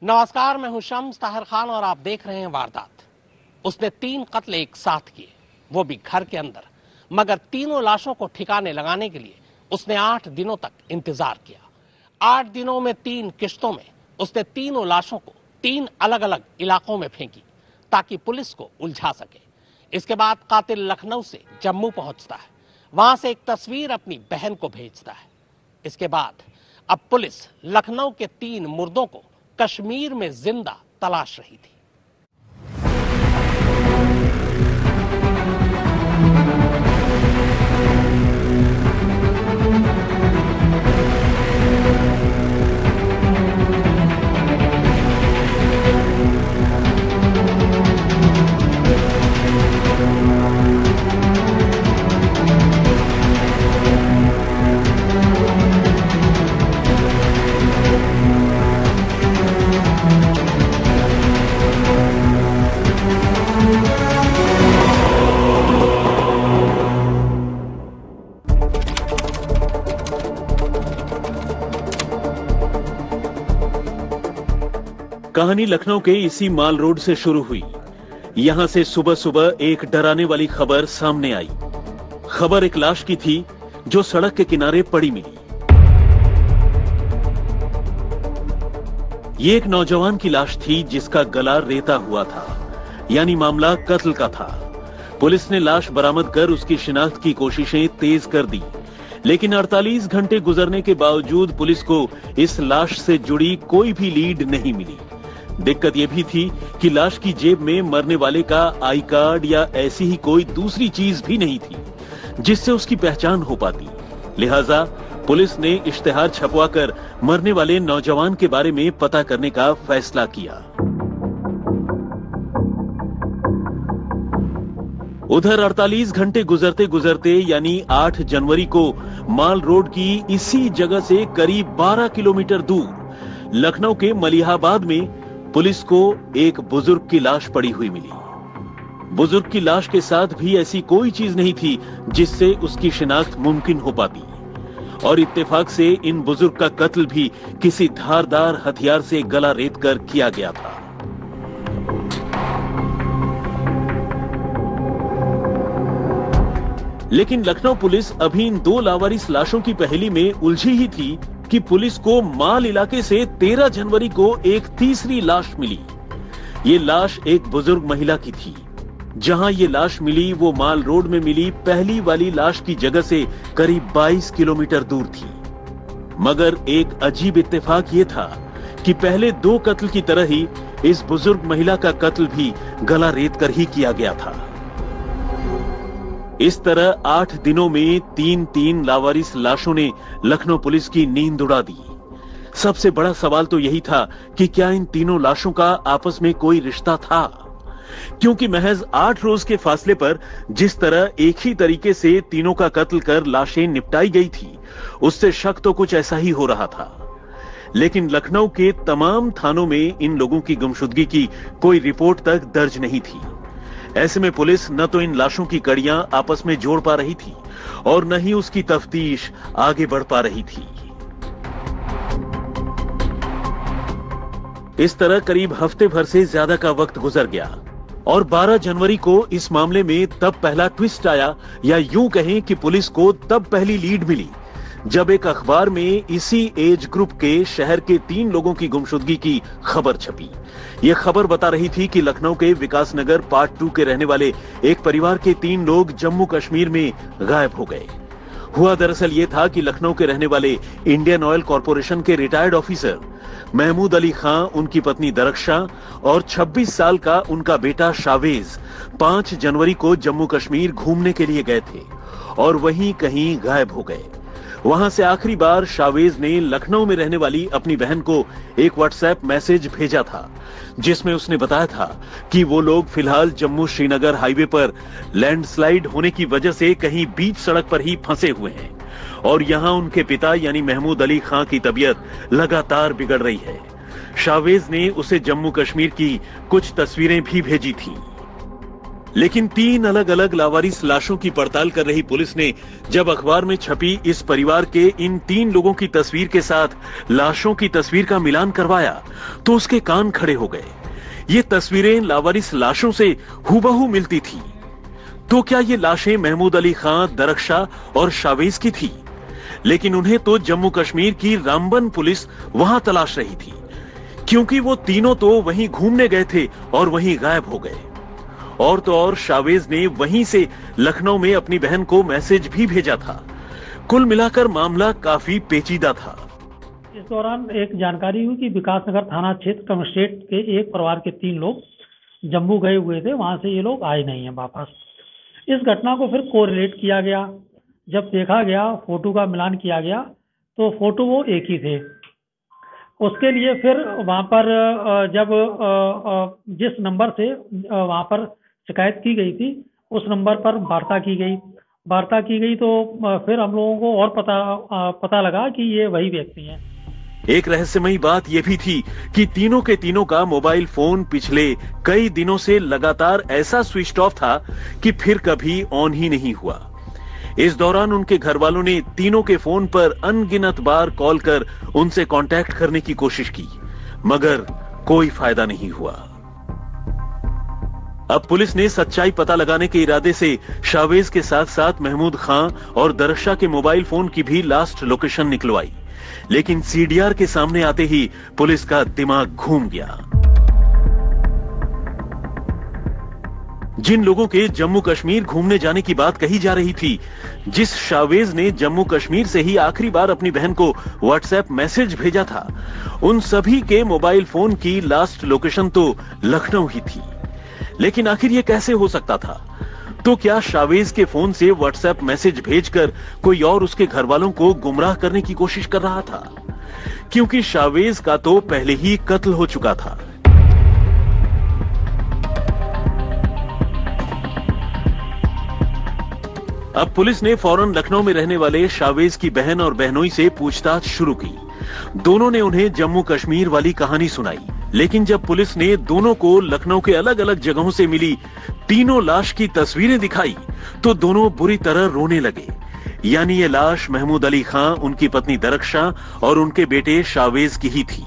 नमस्कार, मैं हूं शम्स ताहिर खान और आप देख रहे हैं वारदात। उसने 3 कत्ल एक साथ किए, वो भी घर के अंदर। मगर तीनों लाशों को ठिकाने लगाने के लिए उसने 8 दिनों तक इंतजार किया। 8 दिनों में 3 किश्तों में उसने तीनों लाशों को 3 अलग अलग इलाकों में फेंकी ताकि पुलिस को उलझा सके। इसके बाद कातिल लखनऊ से जम्मू पहुंचता है, वहां से एक तस्वीर अपनी बहन को भेजता है। इसके बाद अब पुलिस लखनऊ के 3 मुर्दों को कश्मीर में जिंदा तलाश रही थी। कहानी लखनऊ के इसी माल रोड से शुरू हुई। यहां से सुबह सुबह एक डराने वाली खबर सामने आई। खबर एक लाश की थी जो सड़क के किनारे पड़ी मिली। ये एक नौजवान की लाश थी जिसका गला रेता हुआ था, यानी मामला कत्ल का था। पुलिस ने लाश बरामद कर उसकी शिनाख्त की कोशिशें तेज कर दी, लेकिन 48 घंटे गुजरने के बावजूद पुलिस को इस लाश से जुड़ी कोई भी लीड नहीं मिली। दिक्कत यह भी थी कि लाश की जेब में मरने वाले का आई कार्ड या ऐसी ही कोई दूसरी चीज भी नहीं थी जिससे उसकी पहचान हो पाती। लिहाजा पुलिस ने इश्तेहार छपवाकर मरने वाले नौजवान के बारे में पता करने का फैसला किया। उधर 48 घंटे गुजरते गुजरते यानी 8 जनवरी को माल रोड की इसी जगह से करीब 12 किलोमीटर दूर लखनऊ के मलिहाबाद में पुलिस को एक बुजुर्ग की लाश पड़ी हुई मिली। बुजुर्ग की लाश के साथ भी ऐसी कोई चीज नहीं थी जिससे उसकी शिनाख्त मुमकिन हो पाती, और इत्तेफाक से इन बुजुर्ग का कत्ल भी किसी धारदार हथियार से गला रेतकर किया गया था। लेकिन लखनऊ पुलिस अभी इन 2 लावारिस लाशों की पहेली में उलझी ही थी कि पुलिस को माल इलाके से 13 जनवरी को एक तीसरी लाश मिली। ये लाश एक बुजुर्ग महिला की थी। जहां ये लाश मिली वो माल रोड में मिली पहली वाली लाश की जगह से करीब 22 किलोमीटर दूर थी। मगर एक अजीब इत्तेफाक ये था कि पहले 2 कत्ल की तरह ही इस बुजुर्ग महिला का कत्ल भी गला रेत कर ही किया गया था। इस तरह 8 दिनों में 3 लावारिस लाशों ने लखनऊ पुलिस की नींद उड़ा दी। सबसे बड़ा सवाल तो यही था कि क्या इन तीनों लाशों का आपस में कोई रिश्ता था, क्योंकि महज 8 रोज के फासले पर जिस तरह एक ही तरीके से तीनों का कत्ल कर लाशें निपटाई गई थी, उससे शक तो कुछ ऐसा ही हो रहा था। लेकिन लखनऊ के तमाम थानों में इन लोगों की गुमशुदगी की कोई रिपोर्ट तक दर्ज नहीं थी। ऐसे में पुलिस न तो इन लाशों की कड़ियां आपस में जोड़ पा रही थी और न ही उसकी तफ्तीश आगे बढ़ पा रही थी। इस तरह करीब हफ्ते भर से ज्यादा का वक्त गुजर गया और 12 जनवरी को इस मामले में तब पहला ट्विस्ट आया, या यूं कहें कि पुलिस को तब पहली लीड मिली जब एक अखबार में इसी एज ग्रुप के शहर के 3 लोगों की गुमशुदगी की खबर छपी। यह खबर बता रही थी कि लखनऊ के विकासनगर पार्ट 2 के रहने वाले एक परिवार के 3 लोग जम्मू कश्मीर में गायब हो गए। हुआ दरअसल ये था कि लखनऊ के रहने वाले इंडियन ऑयल कॉरपोरेशन के रिटायर्ड ऑफिसर महमूद अली खां, उनकी पत्नी दरख्शां और 26 साल का उनका बेटा शावेज 5 जनवरी को जम्मू कश्मीर घूमने के लिए गए थे और वहीं कहीं गायब हो गए। वहां से आखिरी बार शावेज ने लखनऊ में रहने वाली अपनी बहन को एक व्हाट्सएप मैसेज भेजा था, जिसमें उसने बताया था कि वो लोग फिलहाल जम्मू श्रीनगर हाईवे पर लैंडस्लाइड होने की वजह से कहीं बीच सड़क पर ही फंसे हुए हैं और यहां उनके पिता यानी महमूद अली खां की तबीयत लगातार बिगड़ रही है। शावेज ने उसे जम्मू कश्मीर की कुछ तस्वीरें भी भेजी थी। लेकिन 3 अलग अलग लावारिस लाशों की पड़ताल कर रही पुलिस ने जब अखबार में छपी इस परिवार के इन 3 लोगों की तस्वीर के साथ लाशों की तस्वीर का मिलान करवाया तो उसके कान खड़े हो गए। ये तस्वीरें लावारिस लाशों से हूबहू मिलती थी। तो क्या ये लाशें महमूद अली खां, दरख्शा और शावेज की थी? लेकिन उन्हें तो जम्मू कश्मीर की रामबन पुलिस वहां तलाश रही थी, क्योंकि वो तीनों तो वहीं घूमने गए थे और वहीं गायब हो गए। और तो और शावेज ने वहीं से लखनऊ में अपनी बहन को मैसेज भी भेजा था। कुल मिलाकर मामला काफी पेचीदा था। इस दौरान एक जानकारी हुई कि विकासनगर थाना क्षेत्र कमिश्नरेट के एक परिवार के 3 लोग जम्मू गए हुए थे, वहां से ये लोग आए नहीं हैं वापस। इस घटना को फिर कोरिलेट किया गया। जब देखा गया, फोटो का मिलान किया गया तो फोटो वो एक ही थे। उसके लिए फिर वहां पर जब जिस नंबर से वहां पर शिकायत की गई थी उस नंबर पर वार्ता की गई तो फिर हम लोगों को और पता लगा कि ये वही व्यक्ति हैं। एक रहस्यमयी बात यह भी थी कि तीनों के तीनों का मोबाइल फोन पिछले कई दिनों से लगातार ऐसा स्विच ऑफ था कि फिर कभी ऑन ही नहीं हुआ। इस दौरान उनके घर वालों ने तीनों के फोन पर अनगिनत बार कॉल कर उनसे कांटेक्ट करने की कोशिश की, मगर कोई फायदा नहीं हुआ। अब पुलिस ने सच्चाई पता लगाने के इरादे से शावेज के साथ साथ महमूद खां और दरख्शा के मोबाइल फोन की भी लास्ट लोकेशन निकलवाई, लेकिन सीडीआर के सामने आते ही पुलिस का दिमाग घूम गया। जिन लोगों के जम्मू कश्मीर घूमने जाने की बात कही जा रही थी, जिस शावेज ने जम्मू कश्मीर से ही आखिरी बार अपनी बहन को व्हाट्सएप मैसेज भेजा था, उन सभी के मोबाइल फोन की लास्ट लोकेशन तो लखनऊ ही थी। लेकिन आखिर ये कैसे हो सकता था? तो क्या शावेज के फोन से व्हाट्सएप मैसेज भेजकर कोई और उसके घर वालों को गुमराह करने की कोशिश कर रहा था? क्योंकि शावेज का तो पहले ही कत्ल हो चुका था। अब पुलिस ने फौरन लखनऊ में रहने वाले शावेज की बहन और बहनोई से पूछताछ शुरू की। दोनों ने उन्हें जम्मू कश्मीर वाली कहानी सुनाई, लेकिन जब पुलिस ने दोनों को लखनऊ के अलग अलग जगहों से मिली तीनों लाश की तस्वीरें दिखाई तो दोनों बुरी तरह रोने लगे। यानी ये लाश महमूद अली खां, उनकी पत्नी दरख्शा और उनके बेटे शावेज की ही थी।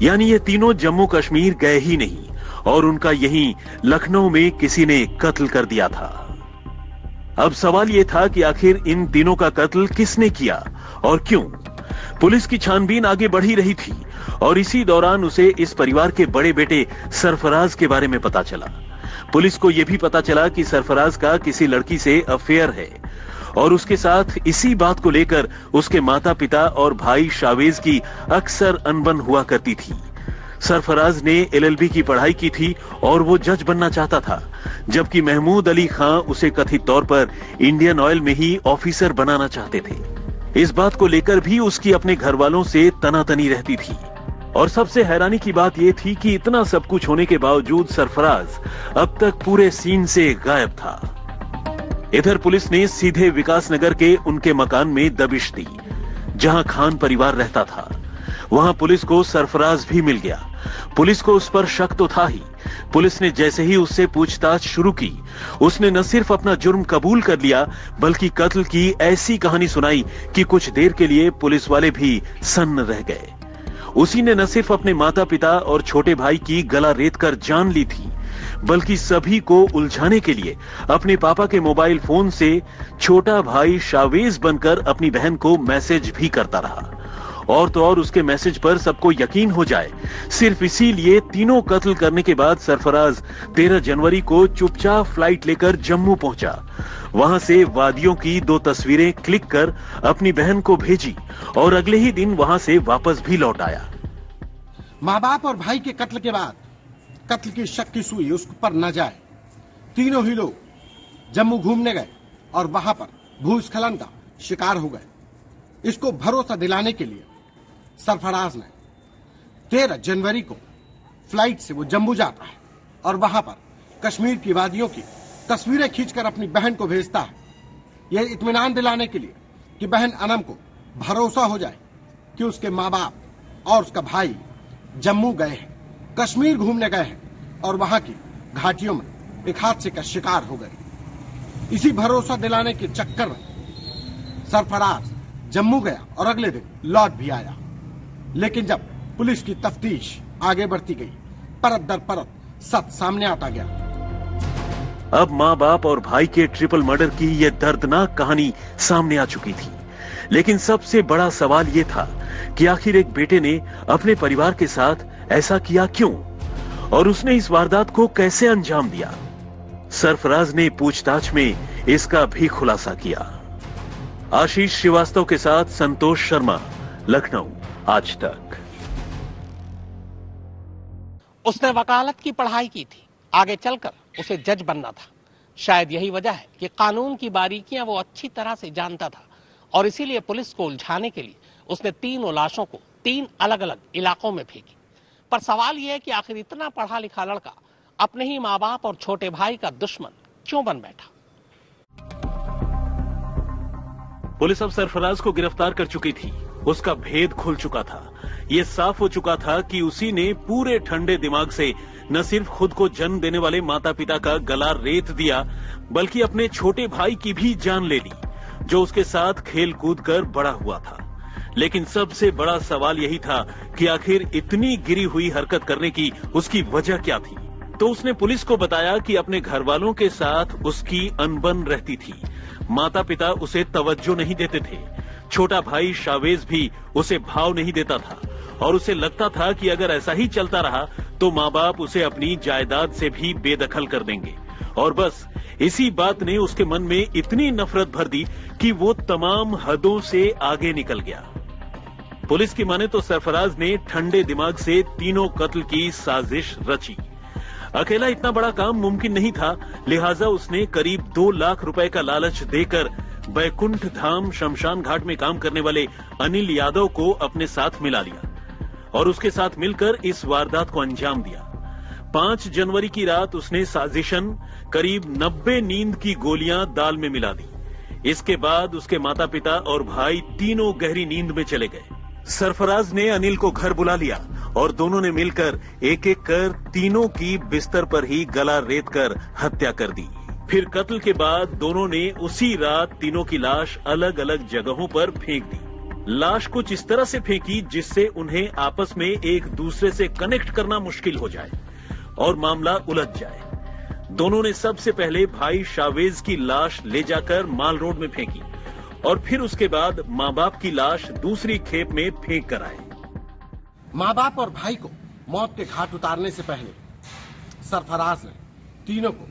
यानी ये तीनों जम्मू कश्मीर गए ही नहीं और उनका यहीं लखनऊ में किसी ने कत्ल कर दिया था। अब सवाल यह था कि आखिर इन तीनों का कत्ल किसने किया और क्यों? पुलिस की छानबीन आगे बढ़ ही रही थी और इसी दौरान उसे इस परिवार के बड़े बेटे सरफराज के बारे में पता चला। पुलिस को यह भी पता चला कि सरफराज का किसी लड़की से अफेयर है और उसके साथ इसी बात को लेकर उसके माता पिता और भाई शावेज की अक्सर अनबन हुआ करती थी। सरफराज ने एलएलबी की पढ़ाई की थी और वो जज बनना चाहता था, जबकि महमूद अली खां उसे कथित तौर पर इंडियन ऑयल में ही ऑफिसर बनाना चाहते थे। इस बात को लेकर भी उसकी अपने घर वालों से तनातनी रहती थी। और सबसे हैरानी की बात यह थी कि इतना सब कुछ होने के बावजूद सरफराज अब तक पूरे सीन से गायब था। इधर पुलिस ने सीधे विकासनगर के उनके मकान में दबिश दी, जहां खान परिवार रहता था। वहां पुलिस को सरफराज भी मिल गया। पुलिस को उस पर शक तो था ही। पुलिस ने जैसे ही उससे पूछताछ शुरू की, उसने न सिर्फ अपना जुर्म कबूल कर लिया, बल्कि कत्ल की ऐसी कहानी सुनाई कि कुछ देर के लिए पुलिस वाले भी सन्न रह गए। उसी ने न सिर्फ अपने माता पिता और छोटे भाई की गला रेत कर जान ली थी, बल्कि सभी को उलझाने के लिए अपने पापा के मोबाइल फोन से छोटा भाई शावेज बनकर अपनी बहन को मैसेज भी करता रहा। और तो और उसके मैसेज पर सबको यकीन हो जाए, सिर्फ इसीलिए तीनों कत्ल करने के बाद सरफराज 13 जनवरी को चुपचाप फ्लाइट लेकर जम्मू पहुंचा। वहां से वादियों की 2 तस्वीरें क्लिक कर अपनी बहन को भेजी और अगले ही दिन वहां से वापस भी लौट आया। माँ बाप और भाई के कत्ल के बाद कत्ल की शक की सुई उस पर न जाए, तीनों ही लोग जम्मू घूमने गए और वहां पर भूस्खलन का शिकार हो गए। इसको भरोसा दिलाने के लिए सरफराज ने 13 जनवरी को फ्लाइट से वो जम्मू जाता है और वहां पर कश्मीर की वादियों की तस्वीरें खींचकर अपनी बहन को भेजता है, यह इत्मीनान दिलाने के लिए कि बहन अनम को भरोसा हो जाए कि उसके माँ बाप और उसका भाई जम्मू गए हैं, कश्मीर घूमने गए हैं और वहां की घाटियों में एक हादसे का शिकार हो गई। इसी भरोसा दिलाने के चक्कर में सरफराज जम्मू गया और अगले दिन लौट भी आया। लेकिन जब पुलिस की तफ्तीश आगे बढ़ती गई, परत दर परत सच सामने आता गया। अब माँ बाप और भाई के ट्रिपल मर्डर की यह दर्दनाक कहानी सामने आ चुकी थी। लेकिन सबसे बड़ा सवाल यह था कि आखिर एक बेटे ने अपने परिवार के साथ ऐसा किया क्यों, और उसने इस वारदात को कैसे अंजाम दिया। सरफराज ने पूछताछ में इसका भी खुलासा किया। आशीष श्रीवास्तव के साथ संतोष शर्मा, लखनऊ, आज तक। उसने वकालत की पढ़ाई की थी, आगे चलकर उसे जज बनना था। शायद यही वजह है कि कानून की बारीकियां वो अच्छी तरह से जानता था, और इसीलिए पुलिस को उलझाने के लिए उसने तीनों लाशों को 3 अलग अलग इलाकों में फेंकी। पर सवाल यह है कि आखिर इतना पढ़ा लिखा लड़का अपने ही माँ बाप और छोटे भाई का दुश्मन क्यों बन बैठा। पुलिस अब सरफराज को गिरफ्तार कर चुकी थी। उसका भेद खुल चुका था। ये साफ हो चुका था कि उसी ने पूरे ठंडे दिमाग से न सिर्फ खुद को जन्म देने वाले माता पिता का गला रेत दिया, बल्कि अपने छोटे भाई की भी जान ले ली, जो उसके साथ खेल कूद कर बड़ा हुआ था। लेकिन सबसे बड़ा सवाल यही था कि आखिर इतनी गिरी हुई हरकत करने की उसकी वजह क्या थी। तो उसने पुलिस को बताया कि अपने घर वालों के साथ उसकी अनबन रहती थी। माता पिता उसे तवज्जो नहीं देते थे। छोटा भाई शावेज भी उसे भाव नहीं देता था, और उसे लगता था कि अगर ऐसा ही चलता रहा तो माँ बाप उसे अपनी जायदाद से भी बेदखल कर देंगे। और बस इसी बात ने उसके मन में इतनी नफरत भर दी कि वो तमाम हदों से आगे निकल गया। पुलिस की माने तो सरफराज ने ठंडे दिमाग से तीनों कत्ल की साजिश रची। अकेला इतना बड़ा काम मुमकिन नहीं था, लिहाजा उसने करीब 2 लाख रुपए का लालच देकर बैकुंठ धाम शमशान घाट में काम करने वाले अनिल यादव को अपने साथ मिला लिया और उसके साथ मिलकर इस वारदात को अंजाम दिया। 5 जनवरी की रात उसने साजिशन करीब 90 नींद की गोलियां दाल में मिला दी। इसके बाद उसके माता पिता और भाई तीनों गहरी नींद में चले गए। सरफराज ने अनिल को घर बुला लिया और दोनों ने मिलकर एक एक कर तीनों की बिस्तर पर ही गला रेत कर हत्या कर दी। फिर कत्ल के बाद दोनों ने उसी रात तीनों की लाश अलग अलग जगहों पर फेंक दी। लाश कुछ इस तरह से फेंकी जिससे उन्हें आपस में एक दूसरे से कनेक्ट करना मुश्किल हो जाए और मामला उलझ जाए। दोनों ने सबसे पहले भाई शावेज की लाश ले जाकर माल रोड में फेंकी और फिर उसके बाद माँ बाप की लाश दूसरी खेप में फेंक कर आए। माँ बाप और भाई को मौत के घाट उतारने से पहले सरफराज ने तीनों को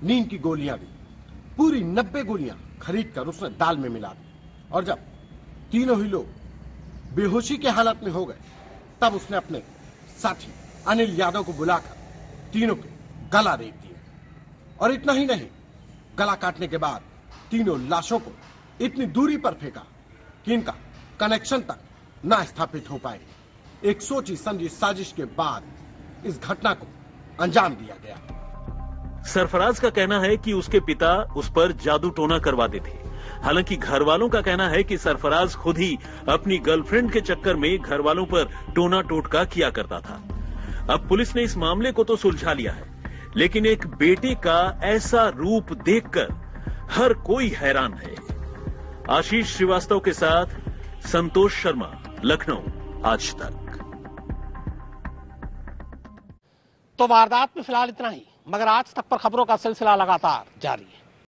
नींद की गोलियां दी। पूरी 90 गोलियां खरीद कर उसने दाल में मिला दी और जब तीनों ही लोग बेहोशी के हालत में हो गए तब उसने अपने साथी अनिल यादव को बुलाकर तीनों के गला रेत दिए। और इतना ही नहीं, गला काटने के बाद तीनों लाशों को इतनी दूरी पर फेंका कि इनका कनेक्शन तक न स्थापित हो पाए। एक सोची समझी साजिश के बाद इस घटना को अंजाम दिया गया। सरफराज का कहना है कि उसके पिता उस पर जादू टोना करवाते थे। हालांकि घर वालों का कहना है कि सरफराज खुद ही अपनी गर्लफ्रेंड के चक्कर में घर वालों पर टोना टोटका किया करता था। अब पुलिस ने इस मामले को तो सुलझा लिया है, लेकिन एक बेटे का ऐसा रूप देखकर हर कोई हैरान है। आशीष श्रीवास्तव के साथ संतोष शर्मा, लखनऊ, आज तक। तो वारदात में फिलहाल इतना ही, मगर आज तक पर खबरों का सिलसिला लगातार जारी है।